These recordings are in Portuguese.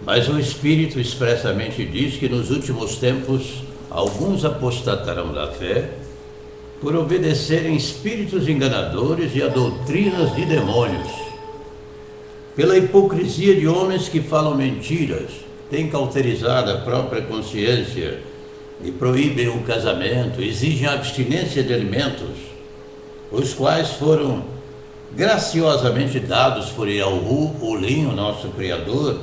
Mas o Espírito expressamente diz que nos últimos tempos alguns apostatarão da fé por obedecerem espíritos enganadores e a doutrinas de demônios, pela hipocrisia de homens que falam mentiras, têm cauterizado a própria consciência e proíbem o casamento, exigem a abstinência de alimentos, os quais foram graciosamente dados por Yahu, Ulim, o nosso Criador,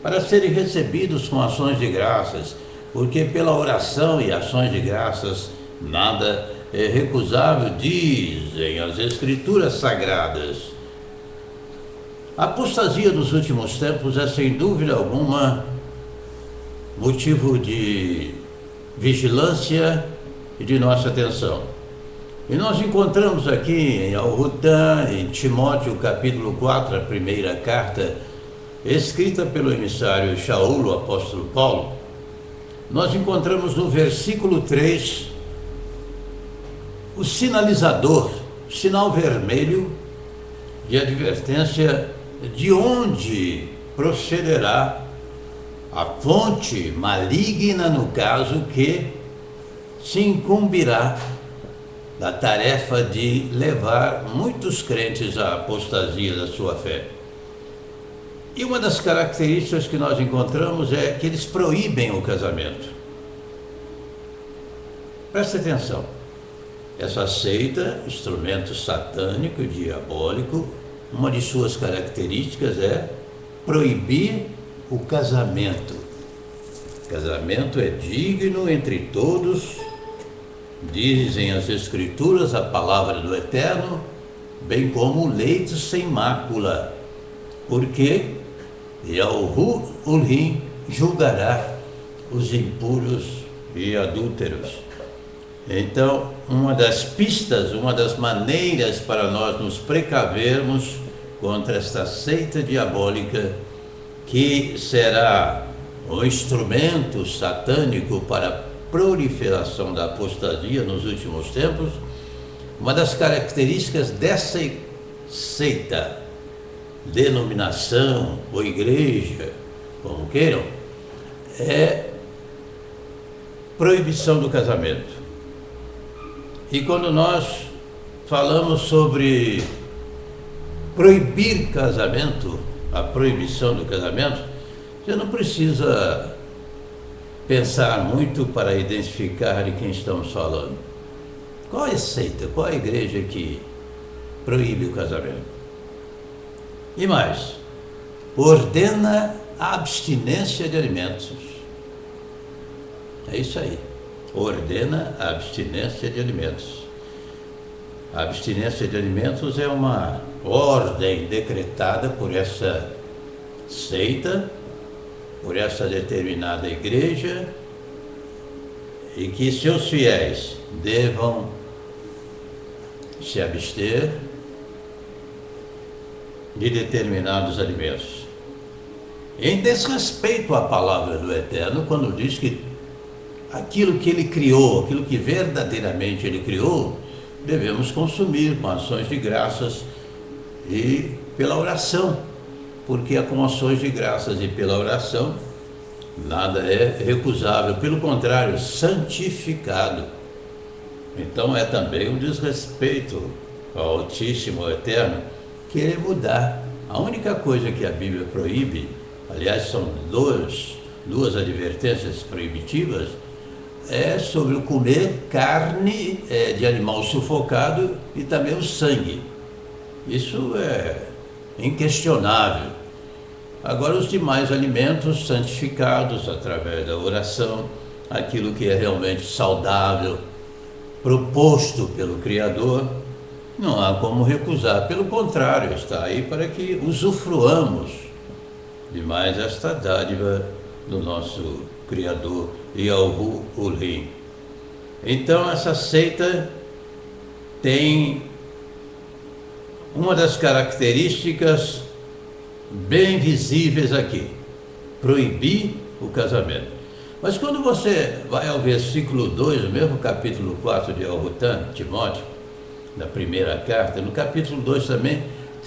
para serem recebidos com ações de graças, porque pela oração e ações de graças nada é recusável, dizem as Escrituras Sagradas. A apostasia dos últimos tempos é, sem dúvida alguma, motivo de vigilância e de nossa atenção. E nós encontramos aqui em Al-Hutan, em Timóteo, capítulo 4, a primeira carta, escrita pelo emissário Shaul, o apóstolo Paulo, nós encontramos no versículo 3 o sinalizador, o sinal vermelho de advertência de onde procederá a fonte maligna, no caso, que se incumbirá da tarefa de levar muitos crentes à apostasia da sua fé. E uma das características que nós encontramos é que eles proíbem o casamento. Preste atenção. Essa seita, instrumento satânico e diabólico, uma de suas características é proibir o casamento. O casamento é digno entre todos, dizem as Escrituras, a palavra do Eterno, bem como o leito sem mácula, porque Yahu Ulim julgará os impuros e adúlteros. Então, uma das pistas, uma das maneiras para nós nos precavermos contra esta seita diabólica, que será um instrumento satânico para a proliferação da apostasia nos últimos tempos, uma das características dessa seita, denominação ou igreja, como queiram, é proibição do casamento. E quando nós falamos sobre proibir casamento, a proibição do casamento, você não precisa pensar muito para identificar de quem estamos falando. Qual é a seita, qual é a igreja que proíbe o casamento? E mais, ordena a abstinência de alimentos. É isso aí. Ordena a abstinência de alimentos. A abstinência de alimentos é uma ordem decretada por essa seita, por essa determinada igreja, e que seus fiéis devam se abster de determinados alimentos. Em desrespeito à palavra do Eterno, quando diz que aquilo que ele criou, aquilo que verdadeiramente ele criou, devemos consumir com ações de graças e pela oração, porque com ações de graças e pela oração nada é recusável, pelo contrário, santificado. Então é também um desrespeito ao Altíssimo, ao Eterno, querer mudar. A única coisa que a Bíblia proíbe, aliás, são duas advertências proibitivas, é sobre o comer carne de animal sufocado e também o sangue. Isso é inquestionável. Agora, os demais alimentos santificados através da oração, aquilo que é realmente saudável, proposto pelo Criador, não há como recusar. Pelo contrário, está aí para que usufruamos de mais esta dádiva do nosso Criador, Yahu Ulim. Então, essa seita tem uma das características bem visíveis aqui: proibir o casamento. Mas quando você vai ao versículo 2, no mesmo capítulo 4 de Al-Hutan, Timóteo, da primeira carta, no capítulo 2 também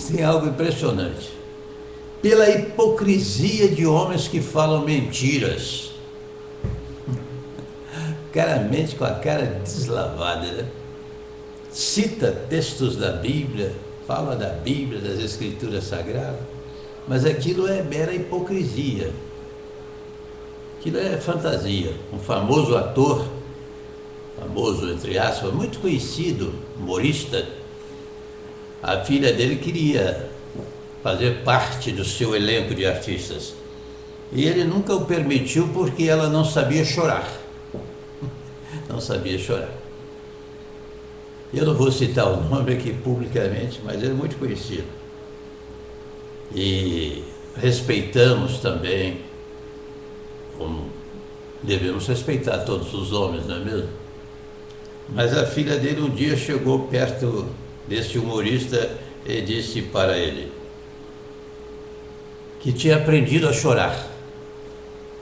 tem algo impressionante. pela hipocrisia de homens que falam mentiras. O cara mente com a cara deslavada, né? Cita textos da Bíblia, fala da Bíblia, das Escrituras Sagradas, mas aquilo é mera hipocrisia. Aquilo é fantasia. Um famoso ator, famoso entre aspas, muito conhecido, humorista, a filha dele queria fazer parte do seu elenco de artistas. E ele nunca o permitiu porque ela não sabia chorar. Não sabia chorar. Eu não vou citar o nome aqui publicamente, mas ele é muito conhecido. E respeitamos também, como devemos respeitar todos os homens, não é mesmo? Mas a filha dele um dia chegou perto desse humorista e disse para ele que tinha aprendido a chorar.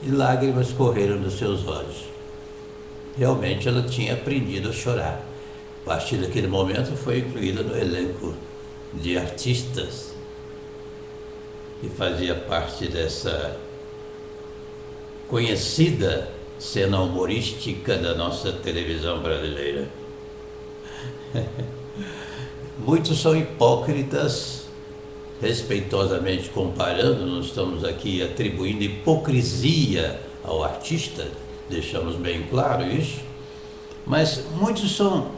E lágrimas correram dos seus olhos. Realmente ela tinha aprendido a chorar. A partir daquele momento foi incluída no elenco de artistas que fazia parte dessa conhecida cena humorística da nossa televisão brasileira. Muitos são hipócritas, respeitosamente comparando, não estamos aqui atribuindo hipocrisia ao artista, deixamos bem claro isso, mas muitos são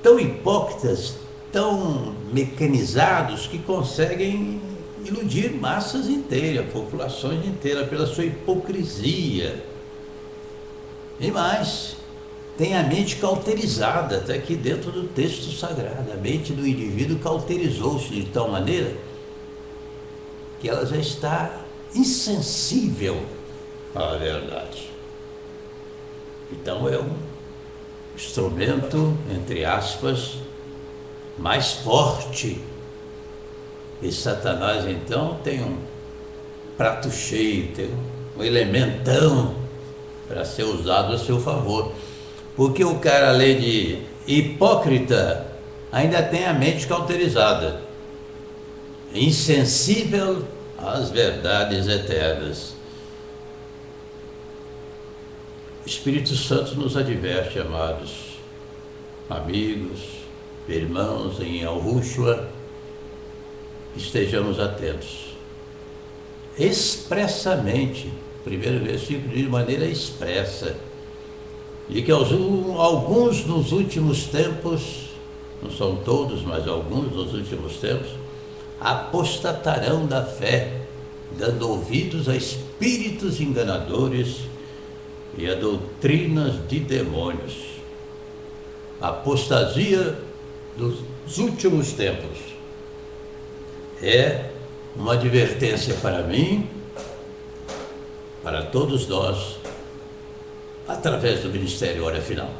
tão hipócritas, tão mecanizados, que conseguem iludir massas inteiras, populações inteiras, pela sua hipocrisia. E mais, tem a mente cauterizada, até aqui dentro do texto sagrado. A mente do indivíduo cauterizou-se de tal maneira que ela já está insensível à verdade. Então é um instrumento, entre aspas, mais forte. E Satanás, então, tem um prato cheio, tem um elementão para ser usado a seu favor. Porque o cara, além de hipócrita, ainda tem a mente cauterizada, insensível às verdades eternas. O Espírito Santo nos adverte, amados amigos, irmãos em Yahushua, estejamos atentos. Expressamente, primeiro versículo diz de maneira expressa, de que alguns nos últimos tempos, não são todos, mas alguns nos últimos tempos, apostatarão da fé, dando ouvidos a espíritos enganadores e a doutrinas de demônios. Apostasia dos últimos tempos é uma advertência para mim, para todos nós, através do Ministério Hora Final.